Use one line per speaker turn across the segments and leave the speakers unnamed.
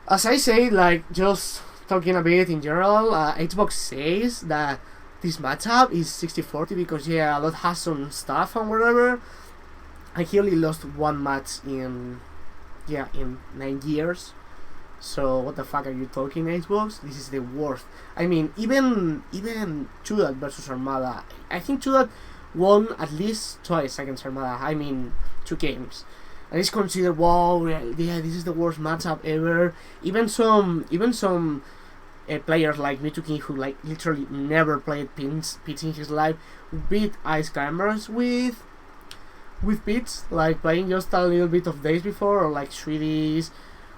As I say, like, just talking a bit in general, Hbox says that this matchup is 60-40 because, yeah, lloD has some stuff and whatever, and he only lost one match in 9 years. So what the fuck are you talking, Hbox? This is the worst. I mean, even lloD versus Armada, I think lloD won at least twice against Armada. I mean, 2 games. And it's considered, wow, yeah, this is the worst matchup ever. Even some players like Mitukin, who like literally never played pits in his life, beat Ice Climbers with pits, like playing just a little bit of days before, or like 3 days,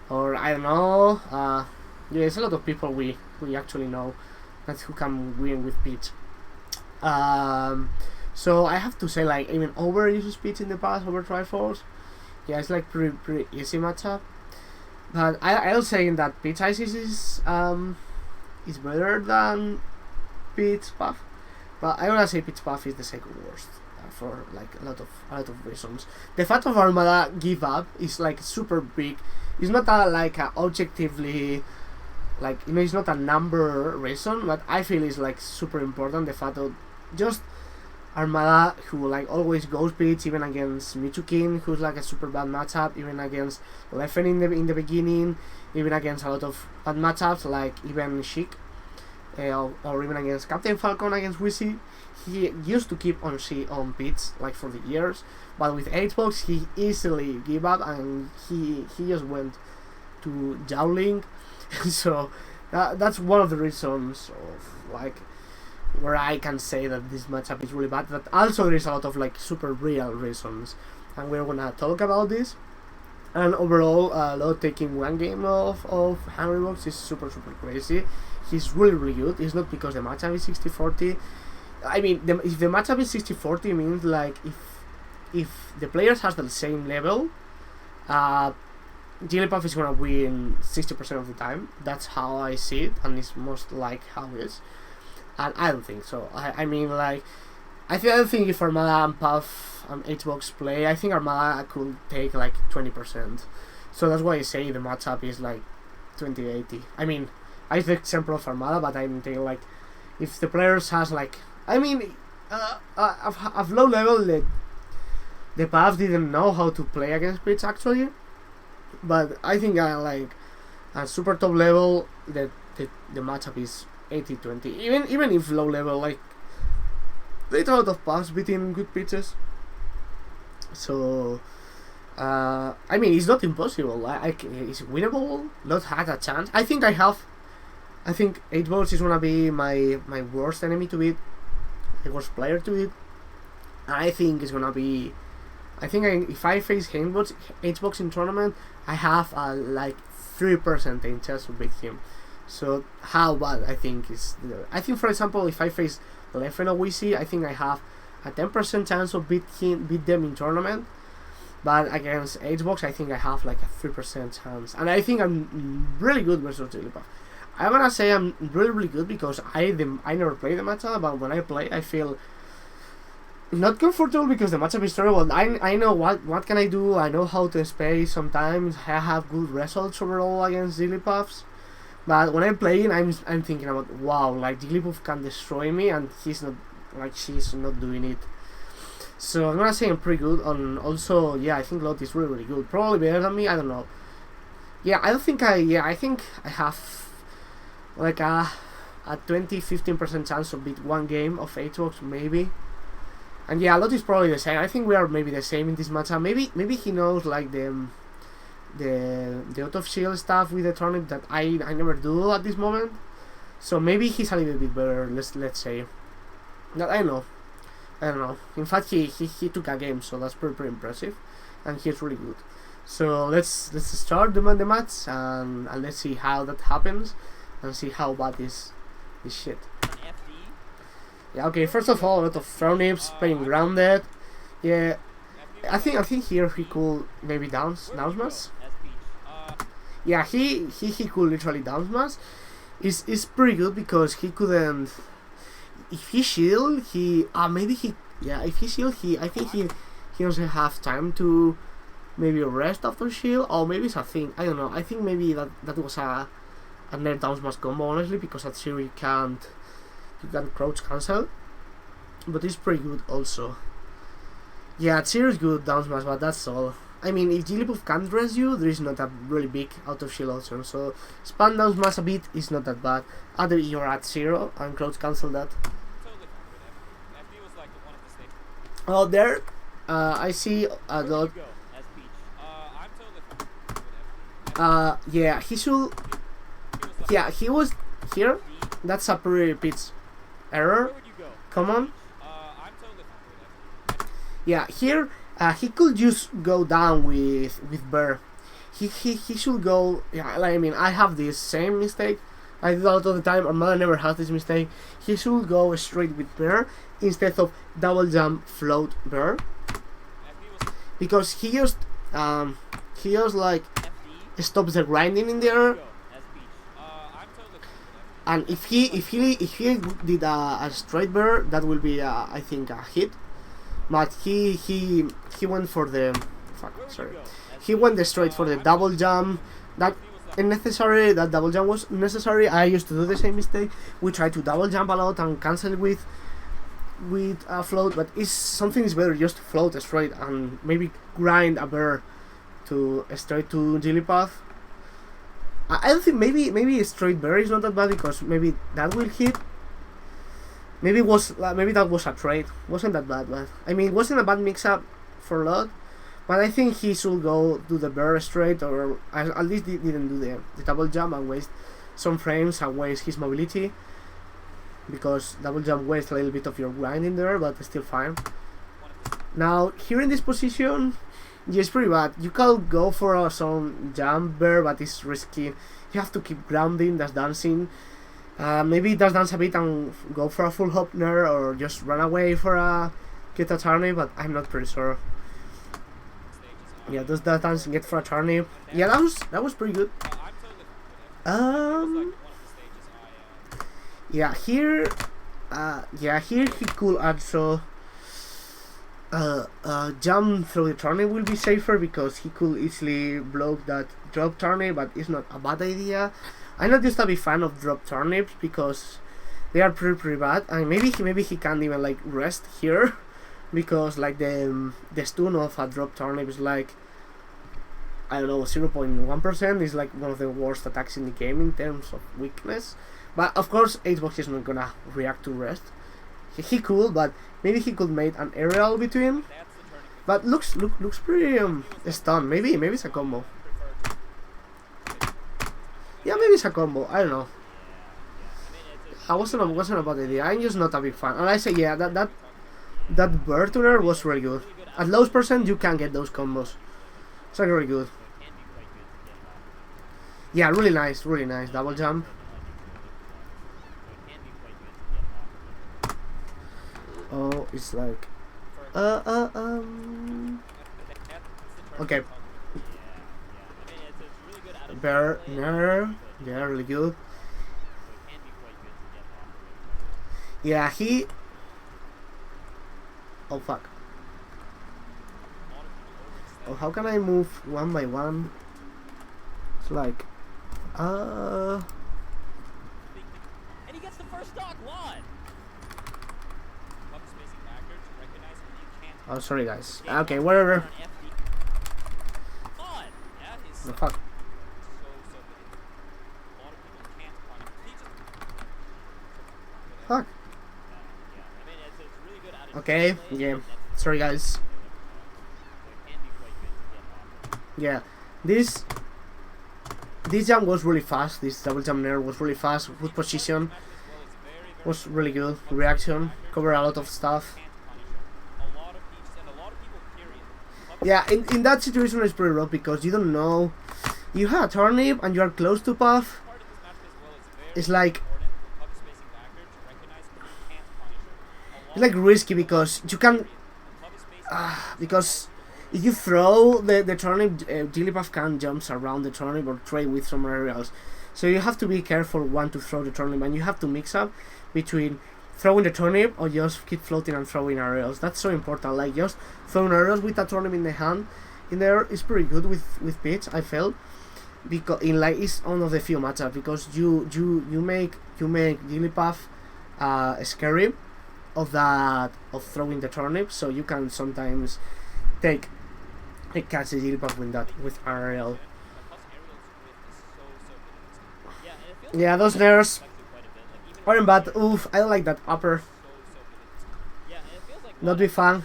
or I don't know. Yeah, there's a lot of people we actually know that who can win with pits. So I have to say, like, even over uses pits in the past over Triforce. Yeah, it's like pretty easy matchup. But I'll say that pit ISIS is better than pit Puff. But I wanna say pit Puff is the second worst. For like a lot of reasons. The fact of Armada give up is like super big. It's not like a objectively, like, you know, it's not a number reason, but I feel it's like super important. The fact of just Armada, who like always goes pits, even against Michukin, who's like a super bad matchup, even against Leffen in the beginning, even against a lot of bad matchups like even Chic, or even against Captain Falcon against Wizzy. He used to keep on pits like for the years, but with Hbox he easily gave up and he just went to Jowling. So that's one of the reasons of like where I can say that this matchup is really bad. But also there is a lot of like super real reasons, and we're gonna talk about this. And overall, lloD taking 1 game of Hbox is super crazy. He's really good. It's not because the matchup is 60-40. I mean, if the matchup is 60-40, means like if the players has the same level, Jigglypuff is gonna win 60% of the time. That's how I see it, and it's most like how it is. And I don't think so. I mean, like, I think if Armada and Puff and Hbox play, I think Armada could take like 20%. So that's why I say the matchup is like 20-80. I mean, I take the example of Armada, but I'm thinking like if the players has like, I mean, of low level, the Puff didn't know how to play against pits actually, but I think like at super top level, the matchup is 80-20. Even if low level, like there's a lot of Puffs beating good pitches. So I mean, it's not impossible. It's winnable. Not had a chance. I think Hbox is gonna be my worst enemy to beat. The worst player to beat. And I think it's gonna be. If I face Hbox in tournament, I have a like 3% chance to beat him. So how bad I think is? I think, for example, if I face Leffen or Wizzy, I think I have a 10% chance of beat them in tournament. But against Hbox, I think I have like a 3% chance, and I think I'm really good versus Jigglypuff. I'm gonna say I'm really good because I never play the matchup, but when I play, I feel not comfortable because the matchup is terrible. I know what can I do. I know how to space. Sometimes I have good results overall against Jigglypuffs, but when I'm playing, I'm thinking about, wow, like Jigglypuff can destroy me, and she's not doing it. So I'm gonna say I'm pretty good. Also, yeah, I think lloD is really good. Probably better than me. I don't know. Yeah, I think I have like a 20-15% chance of beat 1 game of Hbox maybe. And yeah, lloD is probably the same. I think we are maybe the same in this matchup. Maybe he knows like the out of shield stuff with the Turnip that I never do at this moment. So maybe he's a little bit better. Let's say. That I don't know. In fact, he took a game, so that's pretty impressive, and he's really good. So let's start the match and let's see how that happens, and see how bad this shit. Yeah. Okay. First of all, a lot of Turnips playing grounded. Yeah. I think here he could maybe down smash. Yeah, he could literally down smash. It's pretty good because he couldn't. If he shield, if he shield, I think he doesn't have time to maybe rest after shield, or maybe it's a thing. I don't know. I think maybe that was a nerf down smash combo, honestly, because at zero you can't crouch cancel, but it's pretty good also. Yeah, at zero is good down smash, but that's all. I mean, if Jigglypuff can't rest you, there is not a really big out of shield option, so spam down smash a bit is not that bad. Either you're at zero and crouch cancel that. Oh, there, I see a lot. Yeah, he should. Yeah, he was here. That's a pretty pitch error. Come on. Yeah, here he could just go down with Bear. He should go. Yeah, like, I mean, I have this same mistake. I do that all the time. Armada never has this mistake. He should go straight with Bear instead of double jump float Bear, because he just like stops the grinding in there. And if he did a straight Bear, that will be I think a hit. But he went for the he went straight for the double jump. That unnecessary. That double jump was necessary. I used to do the same mistake. We try to double jump a lot and cancel it with a float, but something is better just to float straight and maybe grind a Bear to straight to Jigglypuff. I don't think maybe a straight Bear is not that bad, because maybe that will hit. Maybe that was a trade. Wasn't that bad, but I mean, it wasn't a bad mix-up for lloD. But I think he should go do the Bear straight, or at least didn't do the double jump and waste some frames and waste his mobility, because double jump wastes a little bit of your grind in there, but it's still fine. Now here in this position, yeah, it's pretty bad. You can go for some jump Bear, but it's risky. You have to keep grounding, dash dancing. Maybe dash dance a bit and go for a full hop nair, or just run away for a get a turnip, but I'm not pretty sure. Yeah, does dash dance get for a turnip? Yeah, that was pretty good. Yeah, here he could also jump through the turnip will be safer, because he could easily block that drop turnip, but it's not a bad idea. I'm not just a big fan of drop turnips, because they are pretty bad, and maybe he can't even like rest here, because like the stun of a drop turnip is like, I don't know, 0.1%. is like one of the worst attacks in the game in terms of weakness. But of course Hbox is not gonna react to rest. He could, but maybe he could make an aerial between. But looks pretty stun. Maybe it's a combo. Yeah, maybe it's a combo. I don't know. I wasn't a bad idea. I'm just not a big fan. And I say, yeah, that bird tuner was really good. At low percent, you can get those combos. It's like really good. Yeah, really nice double jump. Oh, it's like okay. Bear, nair, yeah, really good. Yeah, he. Oh fuck. Oh, how can I move one by one? It's like,
And he gets the first stock, lloD.
Oh, sorry guys. Okay, whatever. The fuck. Fuck. Okay, yeah. Sorry guys. Yeah, this jump was really fast. This double jump nair was really fast. Good position. Was really good. Reaction. Covered a lot of stuff. Yeah, in that situation it's pretty rough, because you don't know. You have a turnip and you are close to Puff. It's like risky, because you can because if you throw the turnip, Jigglypuff can jump around the turnip or trade with some aerials. So you have to be careful when to throw the turnip, and you have to mix up between throwing the turnip or just keep floating and throwing aerials. That's so important. Like, just throwing aerials with a turnip in the hand in there is pretty good with Peach, I felt, because in like it's one of the few matchups because you make Jigglypuff scary of throwing the turnip, so you can sometimes catch the Jigglypuff with aerial. Yeah, those nairs aren't bad. Oof, I don't like that upper. Not be fun.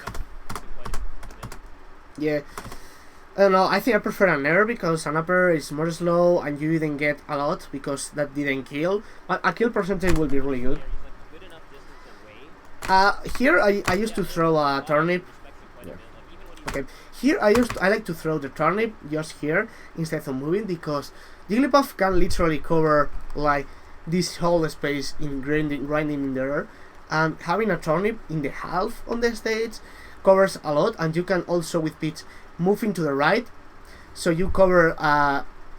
Yeah. I don't know, I think I prefer an air because an upper is more slow and you didn't get a lot because that didn't kill. But a kill percentage will be really good. Here I used to throw a turnip. Yeah. Okay. Here I like to throw the turnip just here instead of moving because Jigglypuff can literally cover like this whole space in grinding in the air, and having a turnip in the half on the stage covers a lot, and you can also with Peach moving to the right, so you cover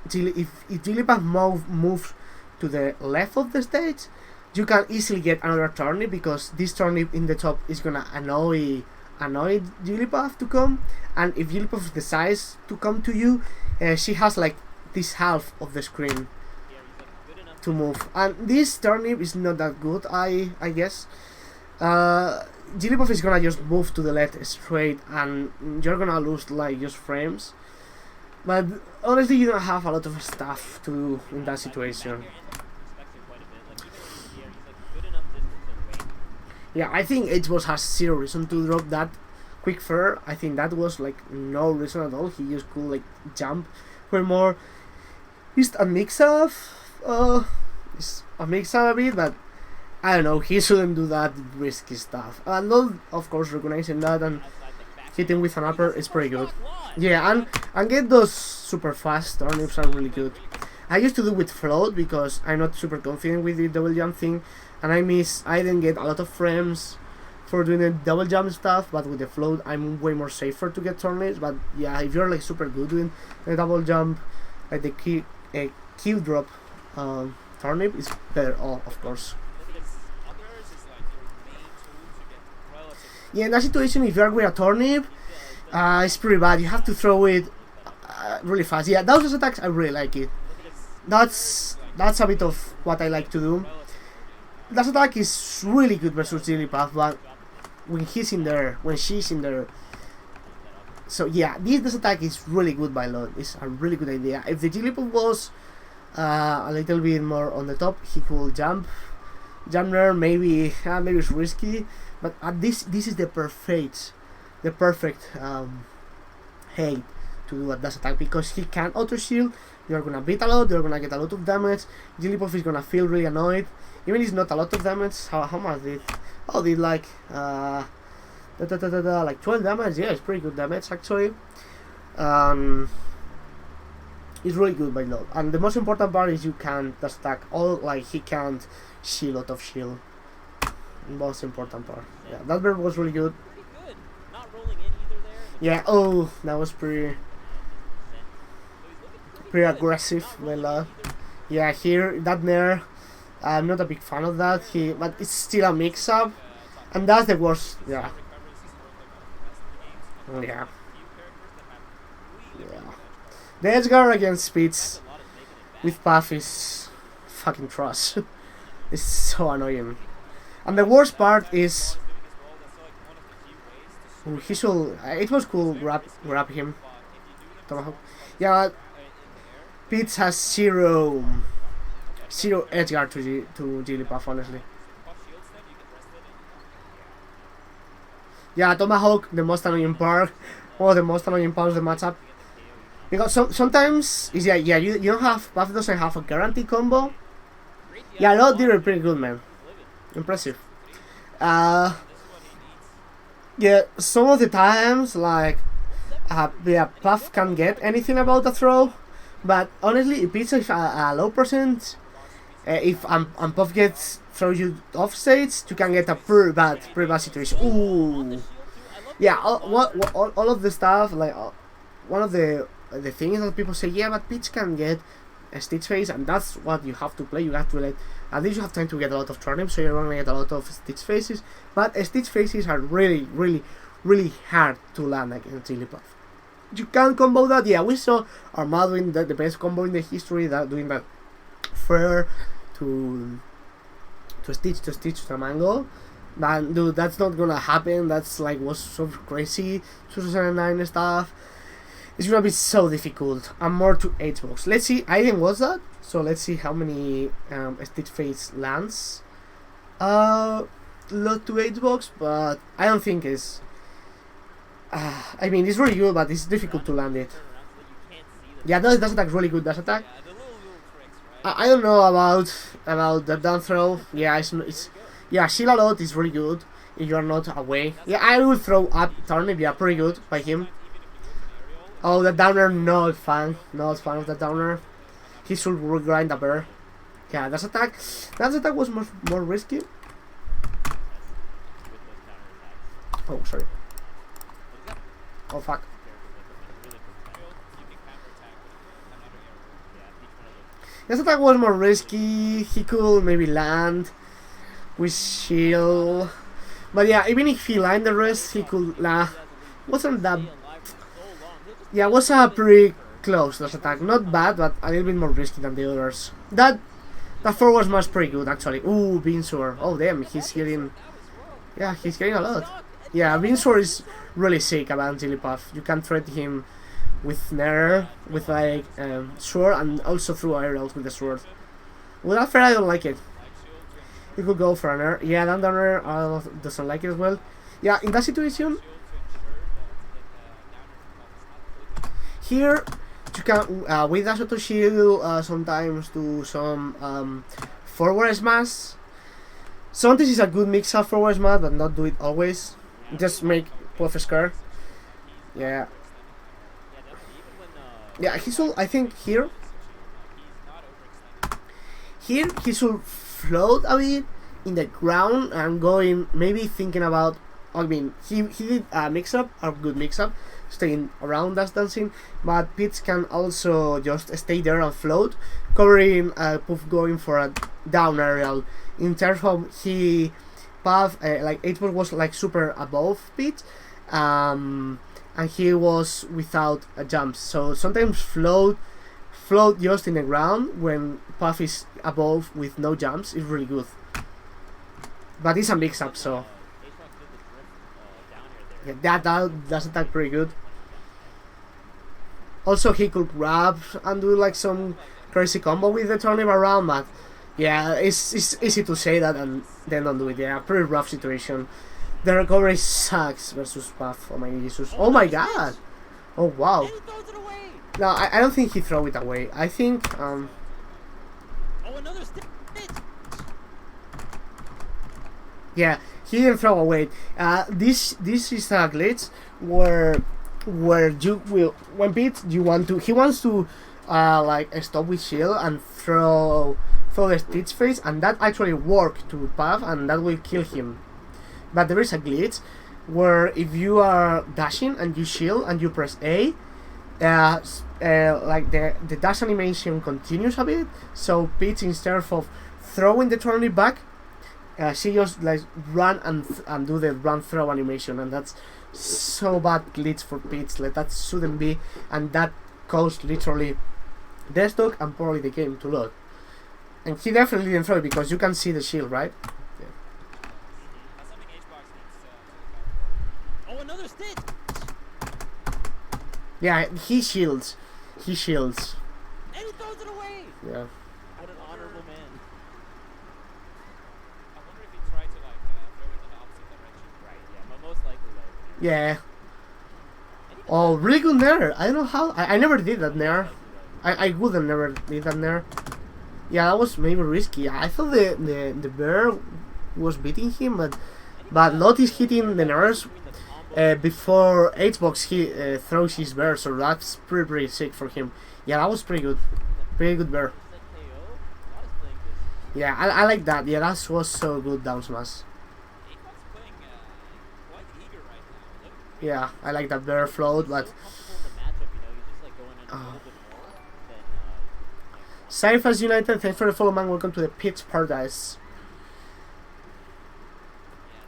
if Jigglypuff moves to the left of the stage, you can easily get another turnip because this turnip in the top is gonna annoy Jigglypuff to come, and if Jigglypuff decides to come to you, she has like this half of the screen to move, and this turnip is not that good, I guess. Jigglypuff is gonna just move to the left straight and you're gonna lose like just frames, but honestly you don't have a lot of stuff to do in that situation. Yeah, I think Hbox has zero reason to drop that quick fur. I think that was like no reason at all. He just could like jump for more. It's a mix up a bit, but I don't know, he shouldn't do that risky stuff. And not, of course, recognizing that and hitting with an upper is pretty good. Yeah, and get those super fast turnips are really good. I used to do with float because I'm not super confident with the double jump thing, and I didn't get a lot of frames for doing the double jump stuff, but with the float I'm way more safer to get turnips. But yeah, if you're like super good doing the double jump, like the kill drop turnip is better, of course. Yeah, in that situation, if you're with a turnip, it's pretty bad. You have to throw it really fast. Yeah, those attacks, I really like it. That's a bit of what I like to do. That attack is really good versus Jigglypuff, but when she's in there, so yeah, this attack is really good by lloD. It's a really good idea. If the Jigglypuff was a little bit more on the top, he could jump there. Maybe it's risky, but this is the perfect hate to do that attack because he can auto shield. You're gonna beat a lot. You're gonna get a lot of damage. Jigglypuff is gonna feel really annoyed. Even if it's not a lot of damage. How much did? Oh, did like like 12 damage. Yeah, it's pretty good damage actually. It's really good by lloD. And the most important part is you can't stack all, like he can't shield out of shield. Most important part. Yeah, that bird was really good.
Not rolling in either there.
Yeah, oh, that was pretty aggressive by lloD. Yeah, here that Nair, I'm not a big fan of that. But it's still a mix-up, and that's the worst. Yeah. Yeah. Yeah. The edge guard against Speeds with Puff is fucking trash. It's so annoying. And the worst part is he should. It was cool. Grab him. Tomahawk. Yeah. Peach has zero edge guard to Jigglypuff, honestly. Yeah, Tomahawk, the most annoying part, one of the most annoying parts of the matchup. Because sometimes, you don't have, Puff doesn't have a guaranteed combo. Yeah, lloD did it pretty good, man. Impressive. Yeah, some of the times, like, Puff can't get anything about the throw. But honestly, if it's a low percent, if Puff throws you off stage, you can get a pretty bad situation. Ooh, yeah. All of the stuff, like one of the things that people say, yeah, but Peach can get a Stitch Face, and that's what you have to play. You have to at least you have time to get a lot of turnips, so you're gonna get a lot of Stitch Faces. But Stitch Faces are really hard to land against Jigglypuff. you can combo that. Yeah, we saw Armada doing the best combo in the history, that doing that fair to Stitch to Mango. But dude, that's not gonna happen. That's like was so crazy 2009 stuff. It's gonna be so difficult. I'm more to Hbox. Let's see. I didn't watch that, so let's see how many Stitch Face lands. Lot to Hbox, but I don't think it's. I mean, it's really good, but it's difficult to land it. Yeah, that attack really good. That attack. I don't know about the down throw. Yeah, it's yeah, shield a lot is really good if you are not away. Yeah, I will throw up Turnip. Yeah, pretty good by him. Oh, the downer, not fan of the downer. He should grind the bear. Yeah, that attack was more risky. Oh, sorry. Oh, fuck. This attack was more risky. He could maybe land with shield. But yeah, even if he landed the rest, he could wasn't that. Yeah, was pretty close, that attack. Not bad, but a little bit more risky than the others. That forward smash pretty good, actually. Ooh, Beansword. Oh, damn, he's getting. Yeah, he's getting a lot. Yeah, Beansword is really sick about Jigglypuff. You can threat him with Nair, with like sword, and also through aerials with the sword. With that fair, I don't like it. You could go for an Nair. Yeah, that Nair doesn't like it as well. Yeah, in that situation, here you can with that auto shield sometimes do some forward smash. Sometimes it's a good mix of forward smash, but not do it always. Just make Puff scared. Yeah. Yeah, he should. I think here he should float a bit in the ground and going. Maybe thinking about. I mean, he did a mix-up, a good mix-up, staying around us dancing. But Peach can also just stay there and float, covering Puff going for a down aerial. In terms of Puff, like Hbox was like super above Peach, and he was without a jump. So sometimes float just in the ground when Puff is above with no jumps is really good. But it's a mix-up, so yeah, that's attack pretty good. Also, he could grab and do like some crazy combo with the Turnip around, but yeah, it's easy to say that and then don't do it. Yeah, pretty rough situation. The recovery sucks versus Puff. Oh my Jesus! Oh my God! Oh wow! No, I don't think he throw it away. I think
Oh, another stitch.
yeah, he didn't throw away. This is a glitch where you will when Pete he wants to like stop with shield and throw the Stitch face, and that actually worked to Puff and that will kill him. But there is a glitch where if you are dashing and you shield and you press A, like the dash animation continues a bit. So Peach, instead of throwing the Turnip back, she just like run and do the run throw animation, and that's so bad glitch for Peach. Like that shouldn't be, and that caused literally death stock and probably the game to load. And he definitely didn't throw it because you can see the shield, right? Yeah.
That's something Hbox needs to. Oh, another stitch.
Yeah, he shields.
And he throws it away.
Yeah.
What an honorable man.
I wonder if he tried to like throw it in the opposite direction.
Right. Yeah. But most likely though.
Yeah. Oh, really good Nair. I don't know how. I never did that Nair. I wouldn't never did that Nair. Yeah, that was maybe risky. I thought the bear was beating him, but lloD is hitting the Nairs before Hbox he throws his bear, so that's pretty sick for him. Yeah, that was pretty good bear. Yeah, I like that. Yeah, that was so good down smash. Yeah, I like that bear float, but Cyphers United, thanks for the follow, man. Welcome to the Pitch Paradise.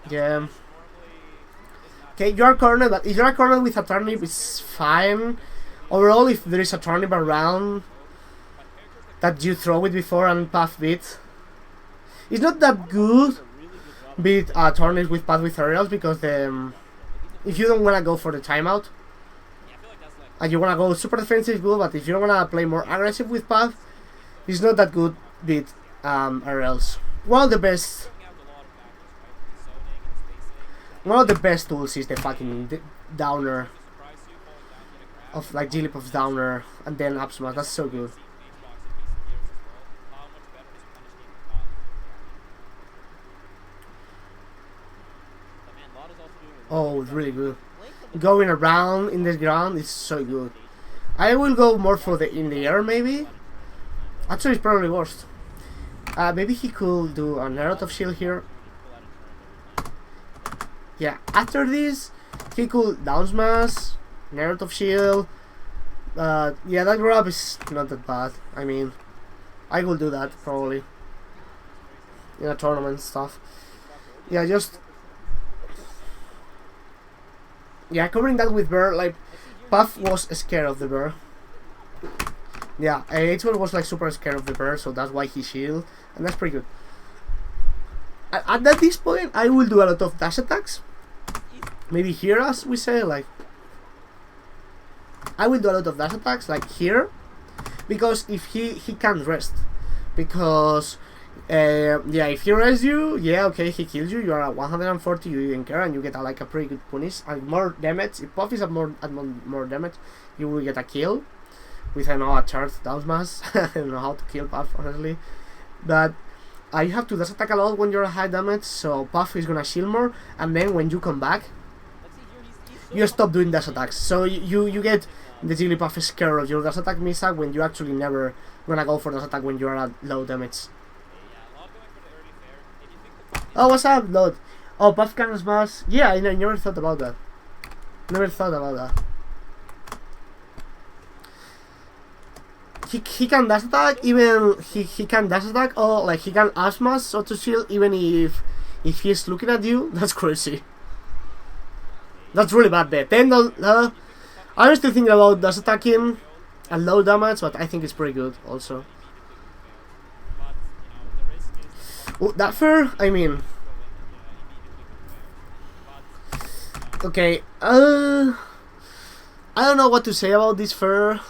Yeah. Okay, you are cornered, but if you are cornered with a turnip, it's fine. Overall, if there is a turnip around that you throw it before and Puff beat, it's not that good beat turnip with Puff with aerials because if you don't wanna go for the timeout and you wanna go super defensive, good. But if you don't wanna play more aggressive with Puff, it's not that good beat aerials. One of the best tools is the fucking downer of like Jigglypuff's downer and then up smash. That's so good. Oh, it's really good. Going around in the ground is so good. I will go more for the in the air maybe. Actually, it's probably worst. Maybe he could do a Naruto of shield here. Yeah, after this, he could down smash, Naruto of shield. Yeah, that grab is not that bad. I mean, I will do that probably in a tournament stuff. Yeah, just covering that with Bear. Like, Puff was scared of the Bear. Yeah, H1 was like super scared of the Bear, so that's why he shield, and that's pretty good. At this point, I will do a lot of dash attacks. Maybe here, as we say, like I will do a lot of dash attacks, like here, because if he can't rest, because yeah, if he rests you, yeah, okay, he kills you. You are at 140, you didn't care, and you get like a pretty good punish and more damage. If Puff is at more damage, you will get a kill with a charged down smash. I don't know how to kill Puff honestly, but you have to dash attack a lot when you're at high damage, so Puff is gonna shield more, and then when you come back, you stop doing dash attacks. So you get the Jigglypuff scared of your dash attack mishap when you actually never gonna go for dash attack when you're at low damage. Oh, what's up, lloD? Oh, Puff can smash. Yeah, I never thought about that. He can dash attack, even he can dash attack, or like he can up smash auto shield even if he's looking at you. That's crazy. That's really bad there. Then I'm still thinking about dash attacking at low damage, but I think it's pretty good also. Oh, that fair? I mean, okay. I don't know what to say about this fair.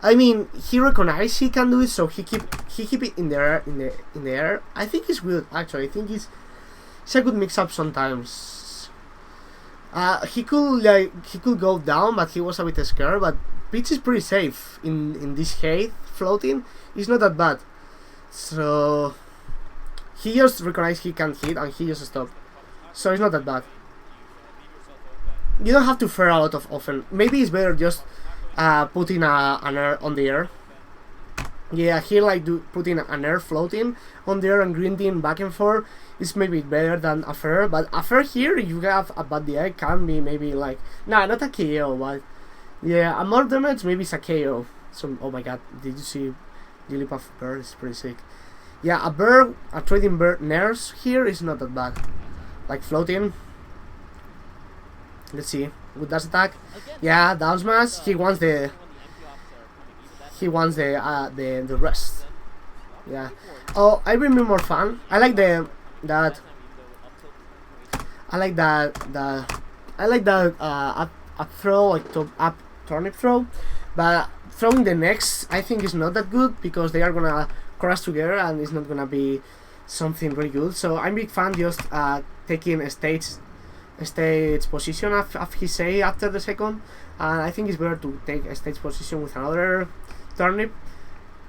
I mean, he recognized he can do it, so he keep it in the air. I think it's good actually. I think it's a good mix up sometimes. He could go down, but he was a bit scared. But Peach is pretty safe in this height. Floating is not that bad. So he just recognized he can hit and he just stopped. So it's not that bad. You don't have to fair a lot of often. Maybe it's better just putting an air on the air. Yeah, here like putting an air floating on there and grinding back and forth is maybe better than a fair. But a fair here, if you have a bad DI, can be maybe like, nah, not a KO, but yeah, a more damage, maybe it's a KO. So, oh my god, did you see Jigglypuff bird? It's pretty sick. Yeah, a trading bird nurse here is not that bad. Like floating. Let's see. With dash attack, yeah, down smash. He wants the rest. Yeah. Oh, I bring me more fun. I like that up throw, like up turnip throw, but throwing the next I think is not that good because they are gonna crash together and it's not gonna be something really good. So I'm big fan just taking a stage position as he say after the second, and I think it's better to take a stage position with another turnip.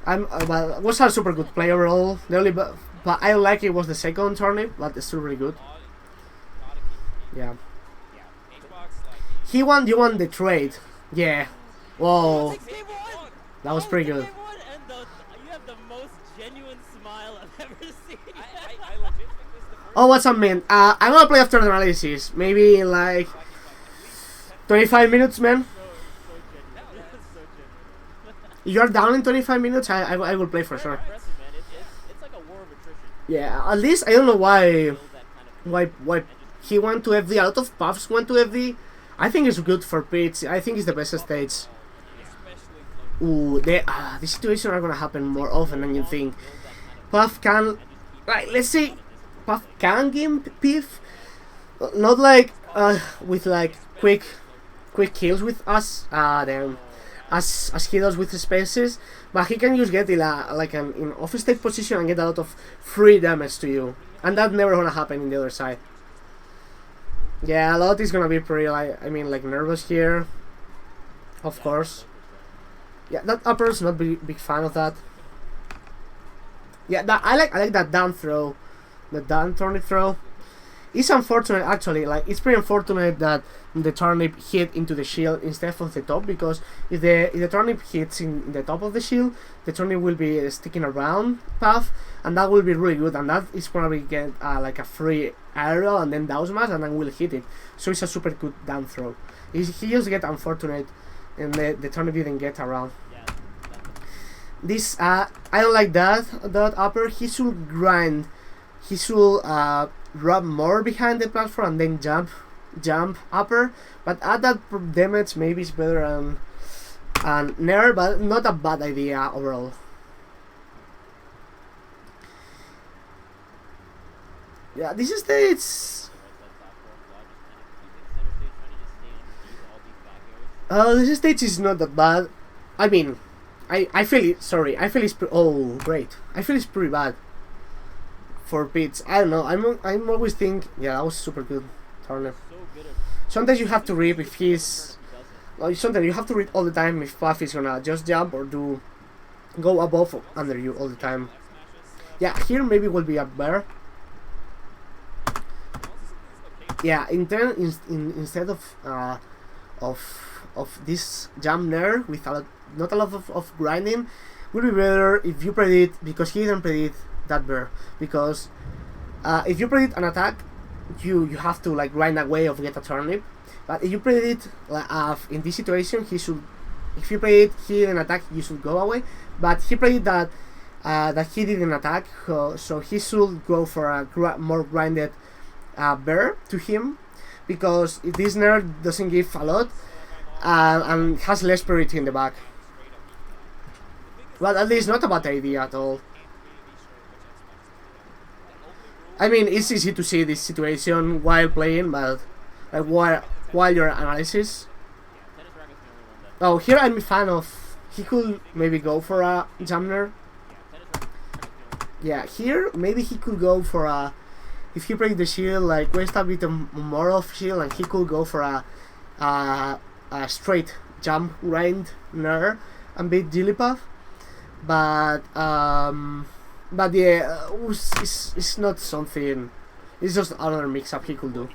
But it was a super good play overall. The only but I like it was the second turnip, but it's still really good. Yeah. You won the trade. Yeah. Whoa. That was pretty good.
You have the most genuine smile I've ever seen.
Oh, what's up, man? I'm gonna play after the analysis. Maybe in like 25 minutes, man. If you're down in 25 minutes, I will play for sure.
It's like a war of attrition.
Yeah, at least I don't know why he went to FD. A lot of Puffs went to FD. I think it's good for Pits. I think it's the best stage. Ooh, these situations are gonna happen more often than you think. Puff can, like, let's say, Puff can game Piff, not like with like quick kills with us, then as he does with the spaces, but he can just get in like in off stage position and get a lot of free damage to you, and that never gonna happen in the other side. Yeah, lloD is gonna be pretty like like nervous here, of course. Yeah, that upper's not big fan of that. Yeah, I like that down throw, the down turnip throw. It's unfortunate actually. Like it's pretty unfortunate that the turnip hit into the shield instead of the top, because if the turnip hits in the top of the shield, the turnip will be sticking around Puff, and that will be really good. And that is probably get like a free aerial and then down smash, and then will hit it. So it's a super good down throw. He just get unfortunate, and the turnip didn't get around. This I don't like that upper. He should grind. He should rub more behind the platform and then jump upper. But at that damage, maybe it's better and Nair, but not a bad idea overall. Yeah, this is this stage is not that bad. I mean, I feel it. Sorry, I feel it's oh great. I feel it's pretty bad for Pits. I don't know. I'm always think yeah, that was super good. Turnip. Sometimes you have to read if he's. Sometimes you have to read all the time if Puff is gonna just jump or go above or under you all the time. Yeah, here maybe will be a bear. Yeah, instead of this jump there with not a lot of grinding, would be better if you predict, because he didn't predict that bear. Because if you predict an attack, you have to like grind a way of get a turnip. But if you predict in this situation, if you predict he didn't attack, you should go away. But he predicted that he didn't attack, so he should go for a more grinded bear to him, because if this nerd doesn't give a lot and has less priority in the back. Well, at least not a bad idea at all. I mean, it's easy to see this situation while playing, but like while your analysis. Oh, here I'm a fan of. He could maybe go for a Jamner. Yeah, here maybe he could go for a. If he breaks the shield, like waste a bit more of shield, and he could go for a straight jump grind Nair and beat Jigglypuff. But yeah, it's not something. It's just another mix-up he could do.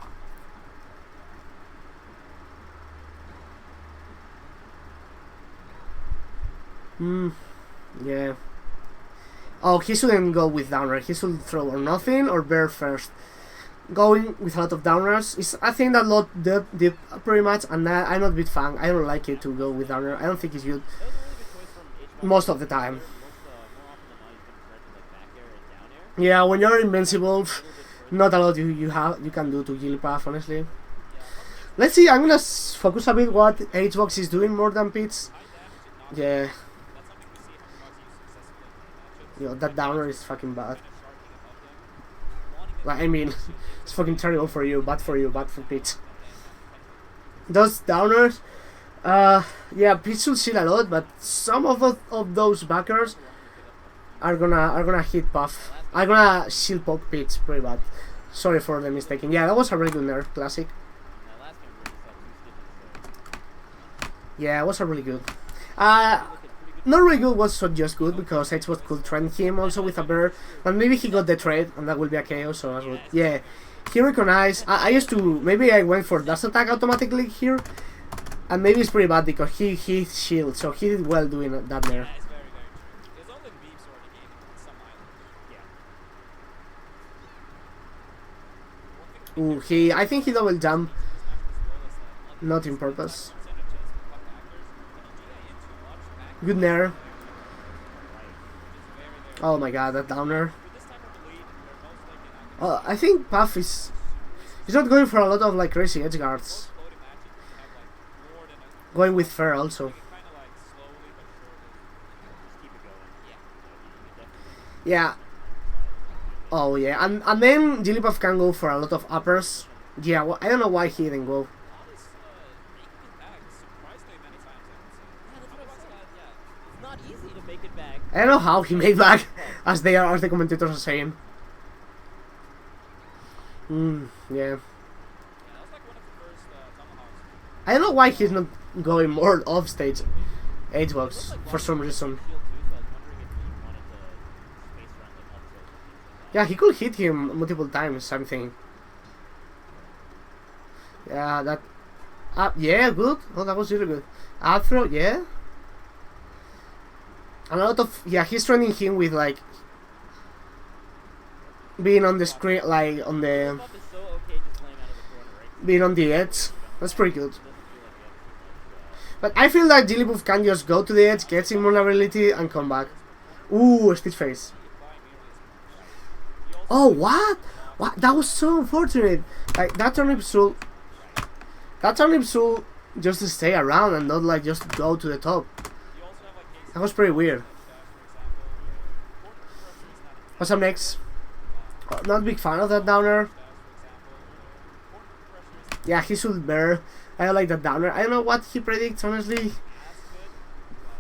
Yeah. Oh, he shouldn't go with downer. He should throw or nothing or bear first. Going with a lot of downers is a thing that lloD did pretty much, and I'm not a big fan. I don't like it to go with downer. I don't think it's good most of the time. Yeah, when you're invincible, not a lot you can do to Jigglypuff, honestly. Let's see. I'm gonna focus a bit what Hbox is doing more than Pits. Yeah. Yo, that downer is fucking bad. Like, I mean, it's fucking terrible for you, bad for Pits. Those downers, yeah, Pits should shield a lot, but some of those backers are gonna hit Puff. Are gonna shield poke Pits pretty bad. Sorry for the mistaking. Yeah, that was a really good nerf, classic. Yeah, it was a really good. Not really good was so just good, because Hbox could trend him also with a bear, but maybe he got the trade and that will be a KO, so that's good. Yeah, he recognized. I used to, maybe I went for dash attack automatically here, and maybe it's pretty bad because he shield, so he did well doing that there. Ooh, I think he double jump, not in purpose. Good Nair. Oh my god, that downer. I think Puff is He's not going for a lot of like crazy edge guards.
Most floating matches when you have like more than a
Going with Fair also.
you can kind of like slowly but surely
Just keep it going.
yeah.
You can definitely
Yeah. Oh yeah, and then Jigglypuff can go for a lot of uppers. Yeah, well, I don't know why he didn't go.
Lot is making it back surprisingly many times, I would say.
Yeah, that's what I'm saying. Yeah, it's not easy to make it back.
I don't know how he made back, as the commentators are saying. Yeah.
Yeah, that was like one of the first tomahawks.
I don't know why he's not going more off stage Hbox for some reason.
Shield too, so I was wondering if he wanted to space around like up tilt.
Yeah, he could hit him multiple times, I think. Yeah, that... yeah, good. Oh, that was really good. Up throw, yeah. And a lot of... Yeah, he's training him with, like... Being on the screen, like, on the...
Buff is so okay just laying out of the corner, right?
Being on the edge. That's pretty good.
Doesn't feel like he has too much.
But I feel like Jigglypuff can just go to the edge, get invulnerability, and come back. Ooh, Stitch Face. Oh, what? What? That was so unfortunate. Like, that Turnip should... That Turnip should just stay around and not, like, just go to the top. That was pretty weird. What's up next? Oh, not a big fan of that downer. Yeah, he should bear. I don't like that downer. I don't know what he predicts, honestly.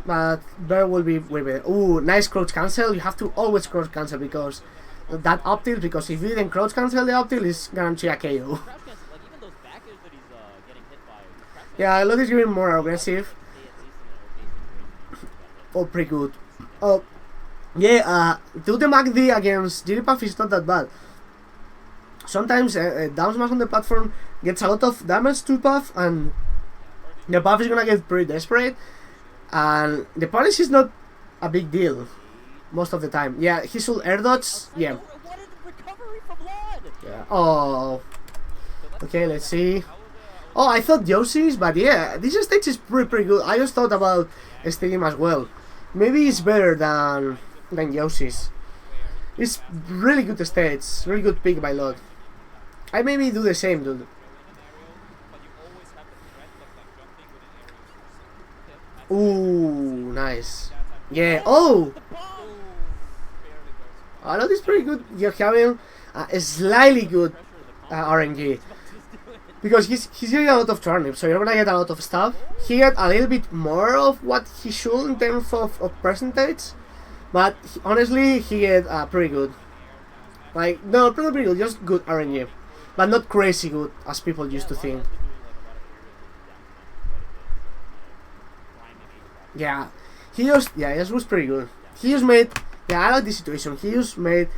But bear will be way better. Ooh, nice crouch cancel. You have to always crouch cancel because that up tilt, because if you didn't crouch cancel the up tilt, it's guarantee a KO.
Crouch cancel, like even those back airs that he's getting hit by. Crouch cancel
Yeah, look, he's getting more aggressive.
stay at least in an okay situation.
Oh, pretty good. Oh, yeah, do the MACD against Jigglypuff is not that bad. Sometimes down smash on the platform gets a lot of damage to Puff, and the Puff is gonna get pretty desperate. And the punish is not a big deal most of the time. Yeah, he should air dodge. Yeah.
What a recovery from lloD!
Yeah. Oh. Okay, let's see. Oh, I thought Yoshi's, but yeah, this stage is pretty good. I just thought about Stadium as well. Maybe it's better than Yoshi's. It's really good stage, really good pick by lloD. I maybe do the same, dude. Ooh, nice. Yeah. Oh, lloD is pretty good. You're having a slightly good RNG. Because he's getting a lot of Turnip, so you're gonna get a lot of stuff. He got a little bit more of what he should in terms of percentage, but honestly, he get pretty good. Like, no, pretty good, just good RNG. But not crazy good, as people used to think. Yeah, it was pretty good. He just made, yeah, I like this situation. He just made,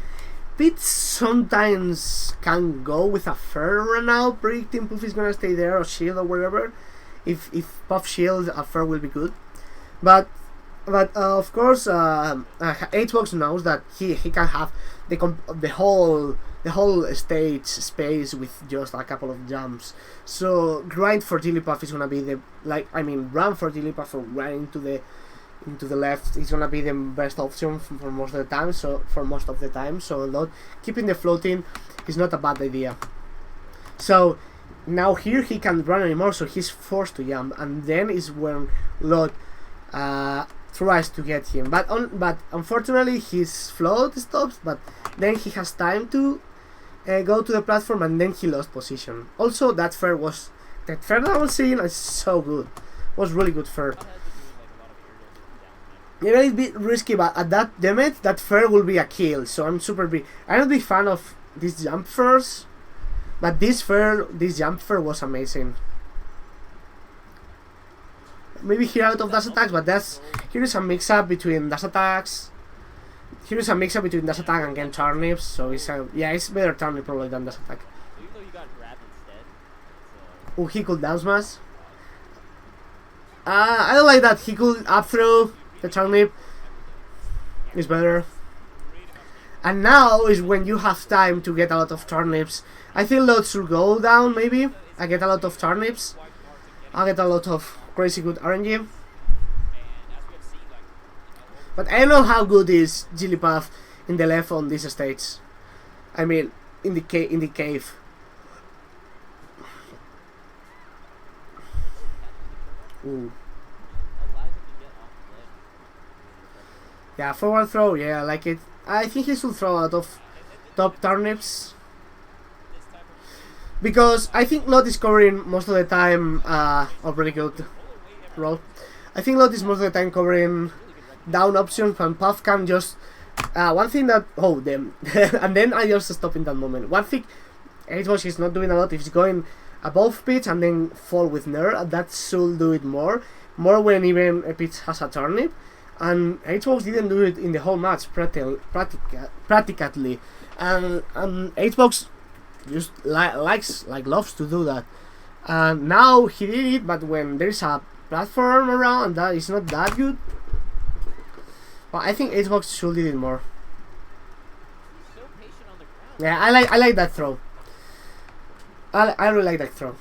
Pete sometimes can go with a Fair right now, predicting Puff is gonna stay there or shield or whatever. If Puff shield, a Fair will be good. But of course, Hbox knows that he can have the whole stage space with just a couple of jumps. So grind for Jigglypuff is gonna be the run for Jigglypuff or run into the left is gonna be the best option for most of the time. So lloD keeping the floating is not a bad idea. So now here he can't run anymore, so he's forced to jump, and then is when lloD tries to get him. But unfortunately his float stops. But then he has time to go to the platform, and then he lost position. Also, that Fair that I was seeing is so good. Was really good Fair. Yeah, it's a bit risky, but at that damage, that Fair will be a kill. So I'm not a big fan of these jump Fairs, but this jump Fair was amazing. Maybe here out of dash attacks, but here is a mix up between dash attacks. Here is a mix up between dash attack and again Turnips. So it's better Turnip probably than dash attack.
Even though you got grabbed instead,
Oh, he could down smash. I don't like that. He could up throw the Turnip. Is better. And now is when you have time to get a lot of Turnips. I think lloD should go down maybe. I get a lot of Turnips. I get a lot of crazy good RNG. But I don't know how good is Jigglypuff in the left on this stage. I mean, in the cave. Ooh.
allows him to get off the ledge.
Yeah, forward throw, yeah, I like it. I think he should throw a lot of top turnips.
This type of
Because I think lloD is covering most of the time a really good roll. I think lloD is most of the time covering down options and Puff can just one thing that them and then I just stop in that moment. One thing Hbox is not doing a lot if he's going above pitch and then fall with Nair, that should do it more when even a pitch has a turnip, and Hbox didn't do it in the whole match practically, and Hbox just loves to do that, and now he did it, but when there's a platform around that is not that good. Well, I think Hbox should do it more.
He's so patient on the ground.
Yeah, I like that throw. I really like that throw.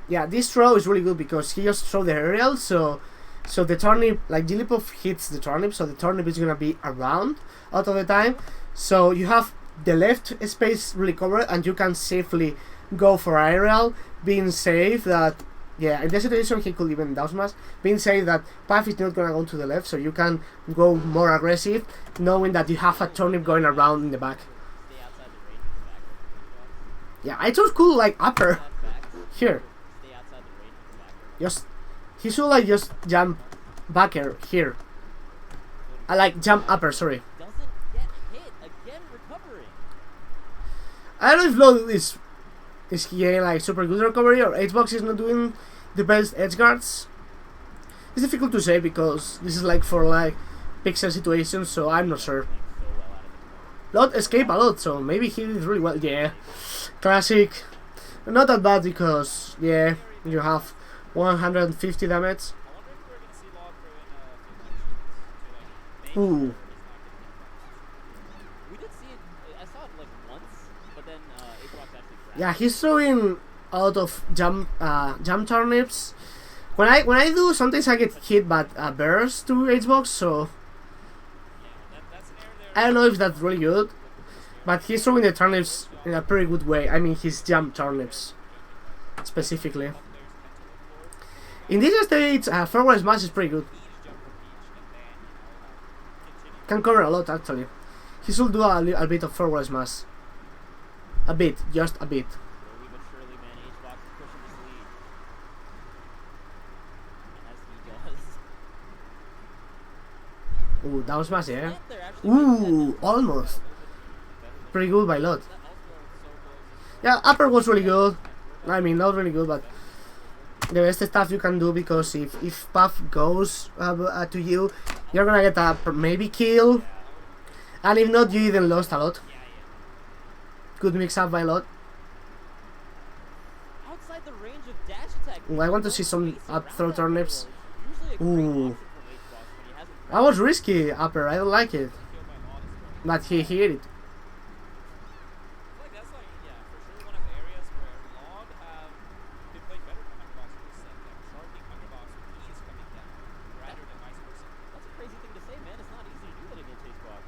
Yeah, this throw is really good because he just throw the aerial, so the turnip, like Jigglypuff hits the turnip, so the turnip is gonna be around out of the time. So you have the left space really covered, and you can safely go for aerial, being safe that in this situation he could even down smash, being safe that Puff is not gonna go to the left, so you can go more aggressive, knowing that you have a turnip going around in the back.
Stay outside the range of the back.
Yeah, I thought cool like upper
Step back.
here.
Stay outside the range of the back.
Just he should like just jump backer here. I like jump upper, sorry.
Doesn't get hit. Again, recovering.
I don't know if lloD is he getting like super good recovery or Hbox is not doing the best edge guards. It's difficult to say because this is like for like pixel situations, so I'm not sure.
Playing so well out of the corner.
lloD escaped a lot, so maybe he did really well. Yeah, classic. Not that bad because you have 150 damage.
I wonder if we're gonna see lloD throw in a few
Ooh.
connections
We did see it. I saw it like once, but then Hbox actually grabbed
Yeah,
it.
he's throwing a lot of jump turnips. When I do, sometimes I get hit by a burst to Hbox, so
that's an air there.
I don't know if that's really good. But he's throwing the turnips in a pretty good way. I mean, his jump turnips specifically. In this stage, forward smash is pretty good. Can cover a lot actually. He should do a bit of forward smash. A bit, just a bit.
Slowly but surely, man, Hbox is pushing this lead. And as he does.
Ooh, down smash, yeah.
Plant there actually makes that
Ooh,
Hbox
almost. Pretty good by lloD.
That also so close.
Yeah, upper was really good. I mean, not really good, but the best stuff you can do, because if Puff goes to you, you're gonna get a maybe kill, and if not, you even lost a lot. Good mix up by lloD.
Outside the range of dash attack.
Ooh, I want to see some up throw turnips.
Usually a great
Ooh.
option from Hbox when he hasn't
That was risky, upper. I don't like it, but he hit it.
Like that's like for sure one of the areas where lloD have been playing better than Hbox in this set. Like sharpening Hbox when he is coming down, rather than vice versa.
That's a crazy thing to say, man. It's not easy to do that against Hbox.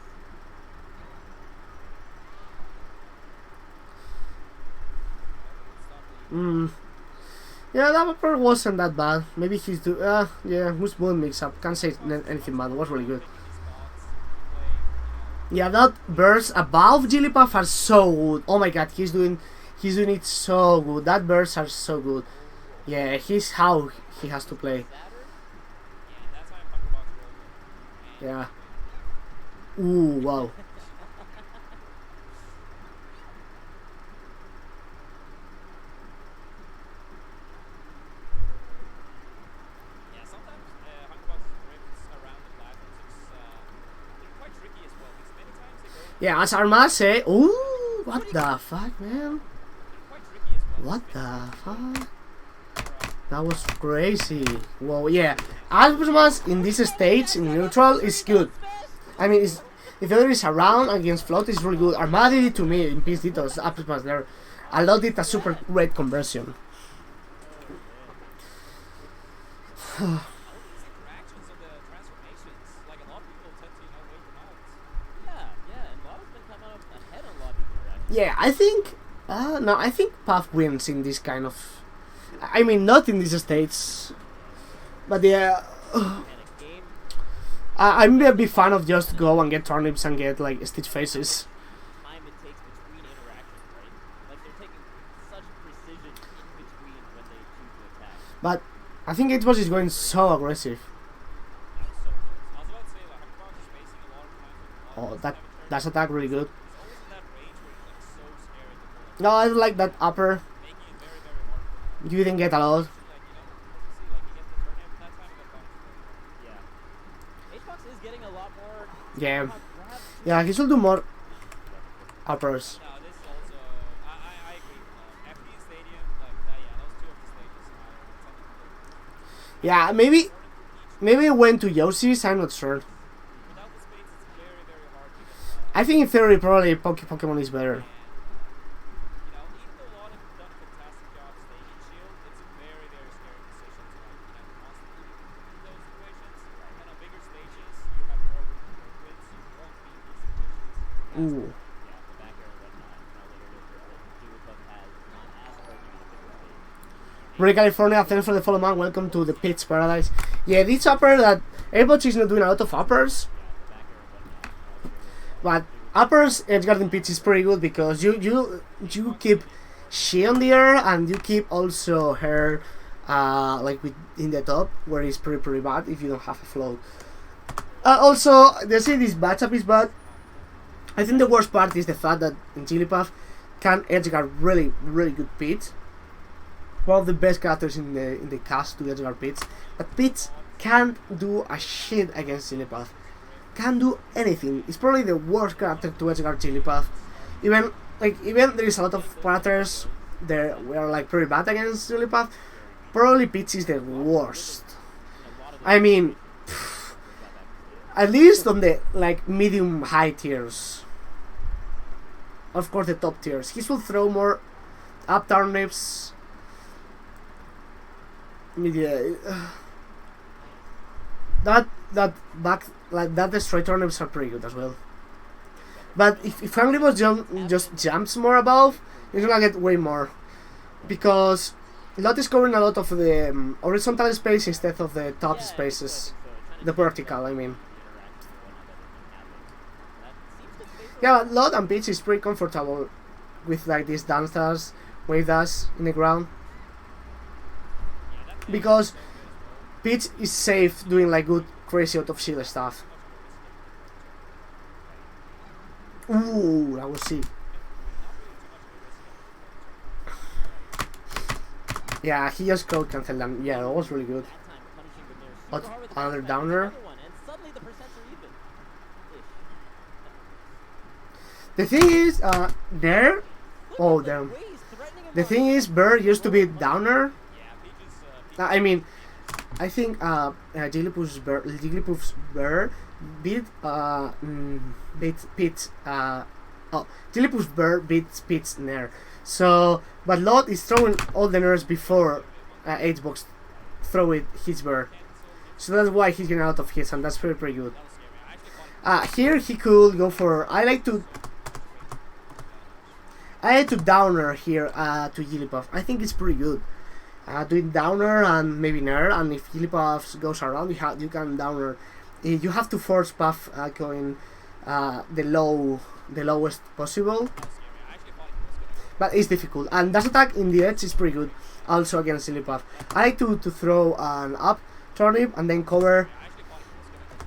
Yeah, that upper wasn't that bad. Maybe he's who's moon mix up. Can't say anything bad. It was really good. Yeah, that burst above Jigglypuff are so good. Oh my god, he's doing it so good. That bursts are so good. Yeah, he's how he has to play.
That's how Hbox rolled.
Yeah. Ooh, wow.
Yeah, sometimes Hbox drifts around the platforms. They're quite tricky as well because many times they go.
Yeah, as Armas say, ooh, what the fuck, man?
They're quite tricky as well.
What the fuck? That was crazy. Whoa, yeah. Armas in this stage, in neutral, is good. I mean, if the other is around against float, it's really good. Armada did it to me in Peace Ditos, up smash there. A lot did a super great conversion.
All these interactions of the transformations, like a lot of people tend to, wait them out.
Yeah, and lloD has been coming up ahead on a lot of these interactions.
Yeah, I think... no, I think Puff wins in this kind of... I mean, not in these states. But yeah,
And a game
I'm a big fan of just go and get turnips and get like stitch faces.
time it takes between interactions, right? Like they're taking such precision in between when they choose to attack.
But I think Hbox is going so aggressive.
That's so good. I was about to say, like, Hbox is spacing a lot of times with
Oh,
with
that
turn.
that's attack really good.
He's always in that range where he's like so scary to pull.
No, I like that upper.
Making it very, very hard for him.
You didn't get a lot.
Like, you know, let's see, like, he gets the turnip, that time he got punished.
Yeah. Hbox is getting a lot more.
Yeah.
Grabs.
Yeah, he should do more uppers.
No, this also, I agree. FD Stadium, like, that, yeah, those two of the stages are something to do.
Yeah, maybe it went to Yoshi's. I'm not sure.
Without the space, it's very, very hard to get,
I think in theory probably Pokemon is better.
you know, even though LoD have done a fantastic job staying in shield, it's a very, very scary position to, like, you know, constantly be in those situations. And on bigger stages, you have more room to work with, so you won't be in these situations.
Ooh.
Yeah, the back air and whatnot. Jigglypuff has not as hurt on a bigger stage.
Ray California, thanks for the follow man. Welcome to the Pit's Paradise. Yeah, this upper that Hbox is not doing a lot of uppers, but uppers edgeguarding pitch is pretty good because you keep she on the air and you keep also her like in the top where it's pretty bad if you don't have a float. Also, they say this matchup is bad. I think the worst part is the fact that Jigglypuff can edgeguard really good pits. One of the best characters in the cast to edgeguard pits, but pits can't do a shit against Jigglypuff. Can't do anything. It's probably the worst character to edgeguard Jigglypuff. Even there is a lot of characters there we are like pretty bad against Jigglypuff. Probably Pits is the worst. I mean, at least on the like medium high tiers. Of course, the top tiers. He should throw more up turnips. Yeah, that destroy turnips are pretty good as well. But if Angry Boss just jumps more above, he's gonna get way more because LoD is covering a lot of the horizontal space instead of the top spaces, the vertical. I mean, yeah, but LoD and Peach is pretty comfortable with like these dance stars, wave dash in the ground. Because Peach is safe doing like good crazy out of shield stuff. Ooh, I will see. Yeah, he just crowd cancelled them. Yeah, that was really good. But another downer. The thing is, there. Oh damn. The thing is, Bird used to be downer. I mean, I think Jigglypuff's bird beat Jigglypuff's bird beats Pete's Nair. So, but LoD is throwing all the Nairs before Hbox throw it his bird. So that's why he's getting out of hits, and that's pretty good. Here he could go for. I like to downer here to Jigglypuff. I think it's pretty good. Doing downer and maybe Nair, and if Jigglypuff goes around, you can downer. You have to force Puff going the lowest possible, but it's difficult. And dash attack in the edge is pretty good, also against Jigglypuff. I like to throw an up turnip and then cover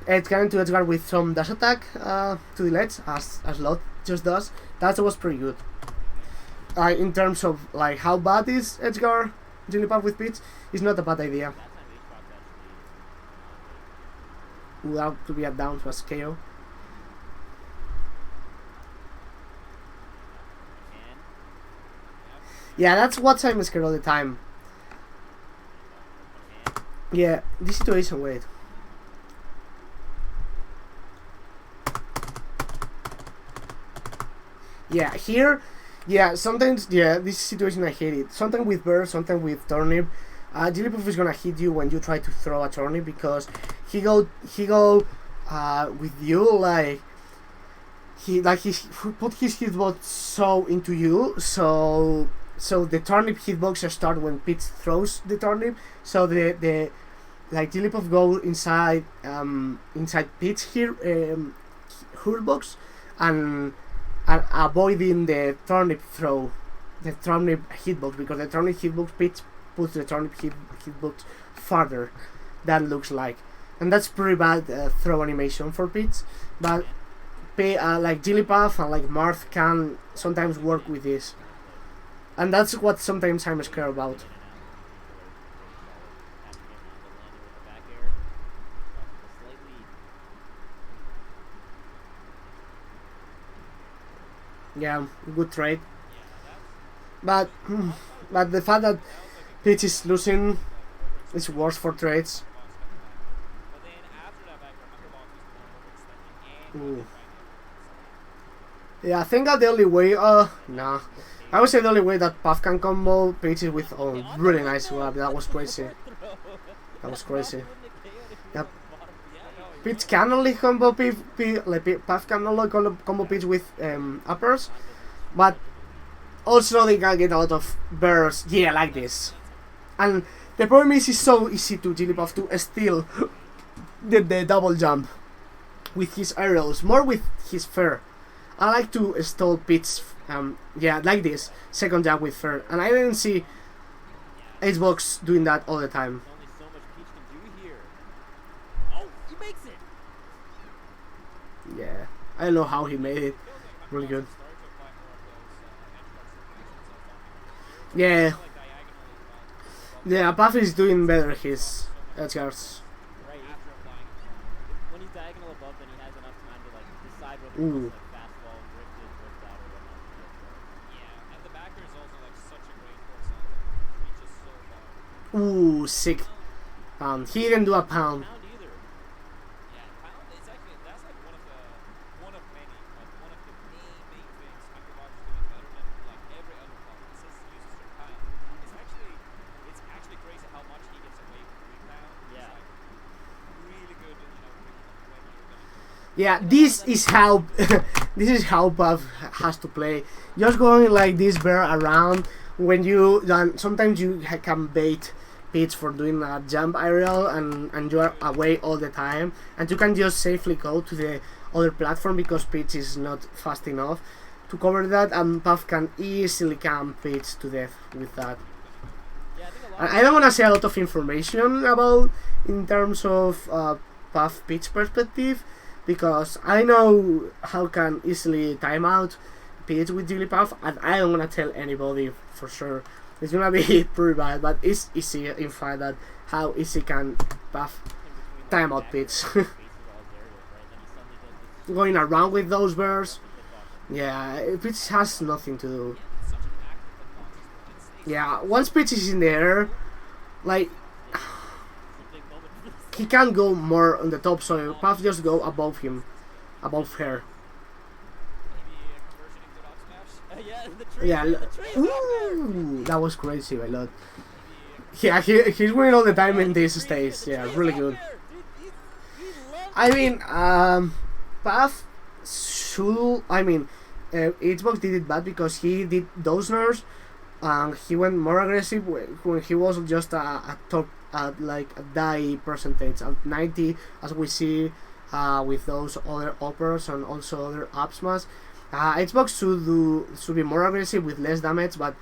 edge guard to edge guard with some dash attack to the ledge, as LoD just does. That was pretty good. In terms of like how bad is edge guard Jigglypuff with Peach, is not a bad idea. Without to be a down to a scale. Yeah, that's what I'm scared all the time. Yeah, this situation, wait. Yeah, here, yeah, sometimes, yeah, this situation I hate it. Sometimes with Bird, sometimes with Turnip. Jigglypuff is gonna hit you when you try to throw a Turnip because he go with you like he put his hitbox so into you, so the Turnip hitbox start when Pete throws the Turnip, so the like Jigglypuff go inside inside Peach here Hbox and avoiding the Turnip throw, the Turnip hitbox, because the Turnip hitbox Peach puts the Turnip hitbox farther than looks like, and that's pretty bad throw animation for Peach. But like Jigglypuff and like Marth can sometimes work with this, and that's what sometimes I'm scared about. Yeah, good trade. But the fact that Peach is losing is worse for trades. Ooh. Yeah, I think that the only way, nah. I would say the only way that Puff can combo Peach is with really nice grab. That was crazy. That was crazy. Yep. Peach can only combo Puff can only combo Peach with uppers, but also they can get a lot of bursts, yeah, like this. And the problem is it's so easy to Jigglypuff to steal the double jump with his aerials, more with his fair. I like to stall Peach, yeah, like this, second jump with fair, and I didn't see Hbox doing that all the time.
Only so much Peach can do here. Oh, he makes it.
Yeah, I don't know how he made it. Really good. Yeah. Yeah, Puff is doing better his edge guards.
Right. When he's diagonal above, then he has enough time to like decide whether
Ooh.
it's like fastball, drifted, drift out, or whatnot.
Yeah, and the backer is also like such a great force on him. Reaches so far.
Ooh, sick. He didn't do a pound.
Pound either.
Yeah, pound is actually that's like one of many, like one of the main things Hbox is doing better than like every other club. Since he uses their pound, it's actually crazy how much he gets away with rebound.
Yeah.
It's like really good, you know, when you're gonna.
Yeah, this is how this is how Puff has to play. Just going like this bear around when you sometimes you can bait Peach for doing a jump aerial and you are away all the time, and you can just safely go to the other platform because Peach is not fast enough to cover that, and Puff can easily camp Peach to death with that.
Yeah, I think a lot.
And I don't want to say a lot of information about in terms of Puff Peach perspective, because I know how can easily time out Peach with Jigglypuff, and I don't want to tell anybody for sure. It's gonna be pretty bad, but it's easy in fact that how easy can Puff time out Peach. Going around with those bears, yeah, Peach has nothing to do. Yeah, once Peach is in the air, like he can't go more on the top, so Puff just go above him, above her.
Yeah, the tree.
Yeah,
The tree.
ooh, that was crazy, my lord. Yeah, he's winning all the time in this stage. Yeah, really good. I mean, Puff should. I mean, Hbox did it bad because he did those nerfs, and he went more aggressive when he was just a top, like a die percentage at 90, as we see with those other uppers and also other up smash. Hbox should be more aggressive with less damage, but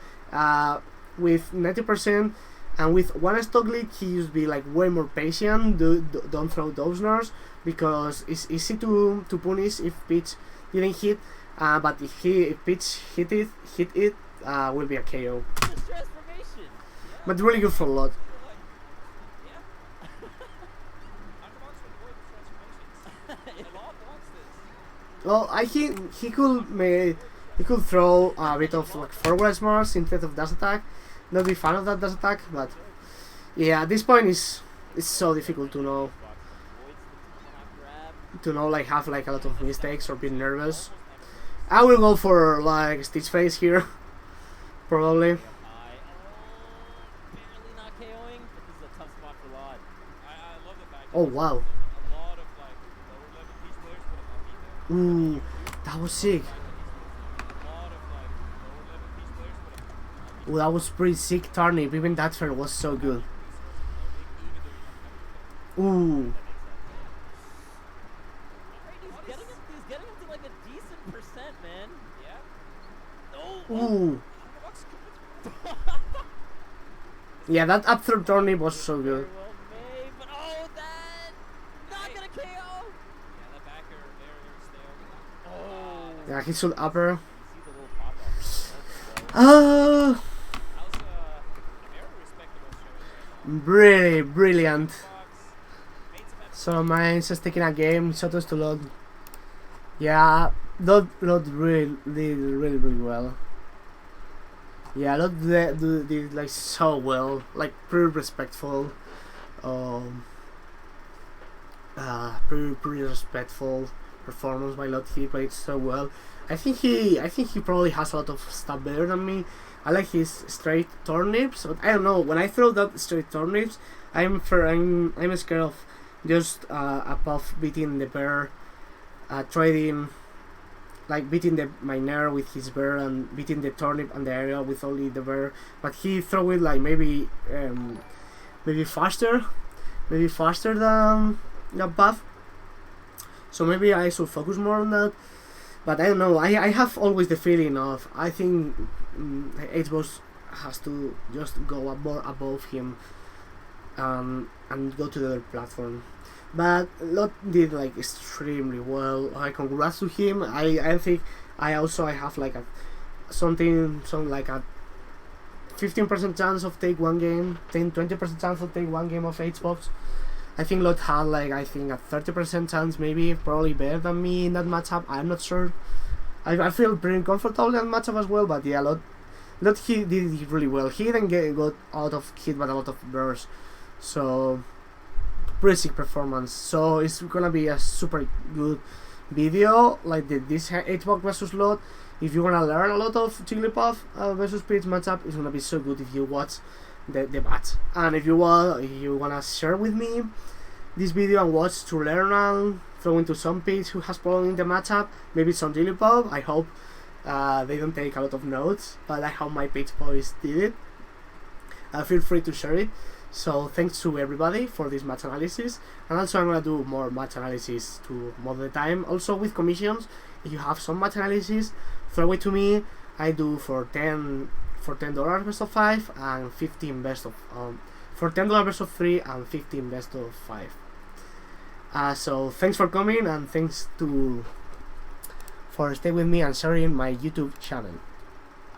with 90% and with one stock lead, he should be like way more patient. Don't throw those nerfs because it's easy to punish if Peach didn't hit. But if Peach hit it, will be a KO.
Transformation.
But really good for lloD. Well, I think he could throw a bit of like forward smash instead of dash attack. Not be fan of that dash attack, but yeah, at this point it's so difficult to know like have like a lot of mistakes or be nervous. I will go for like Stitch Face here, probably.
Barely not KOing, but this is a tough spot for lloD.
I love the fact
Oh wow.
a lot of like lower level Peach players would have not beat them.
Ooh, that was sick.
A lot of like lower level Peach players would have
Ooh, that was pretty sick. Turnip, even that fair was so good. Ooh.
Alright, he's getting him to like a decent percent, man.
Yeah.
Oh,
Ooh.
Hbox
Yeah, that up throw turnip was so good.
very well made, but oh, that not gonna KO.
Yeah, that backer very stale.
Oh,
Yeah, he should upper.
you see the little pop up.
Uh,
That was a very respectable showing right
really brilliant.
now. Hbox made some
So mine's just taking a game. Shout outs to lloD. Yeah, lloD really did really well. Yeah, lloD did like so well, like pretty respectful. Pretty respectful performance by lloD. He played so well. I think he probably has a lot of stuff better than me. I like his straight turnips, but I don't know. When I throw that straight turnips, I'm scared of just a puff beating the bear, trading, like beating my nair with his bear and beating the turnip and the area with only the bear. But he throw it like maybe faster than the buff. So maybe I should focus more on that. But I don't know. I have always the feeling of I think Hbox has to just go more above him and go to the other platform. But lloD did like extremely well. Congrats to him. I think I have like something like a 15% chance of take one game, 20% chance of take one game of Hbox. I think lloD had like a 30% chance, maybe probably better than me in that matchup. I'm not sure. I feel pretty comfortable in that matchup as well. But yeah, lloD he did really well. He didn't got out of hit but a lot of bursts. So pretty sick performance. So it's gonna be a super good video like this Hbox versus lloD. If you wanna learn a lot of Jigglypuff versus Peach matchup, it's gonna be so good if you watch the match. And if you wanna share with me this video and watch to learn and throw into some Peach who has problem in the matchup, maybe some Jigglypuff. I hope they don't take a lot of notes, but I hope my Peach boys did it. Feel free to share it. So thanks to everybody for this match analysis, and also I'm gonna do more match analysis to most of the time. Also with commissions, if you have some match analysis, throw it to me. I do for $10 best of 5 and 15 best of for $10 best of 3 and 15 best of 5. So thanks for coming and thanks for staying with me and sharing my YouTube channel.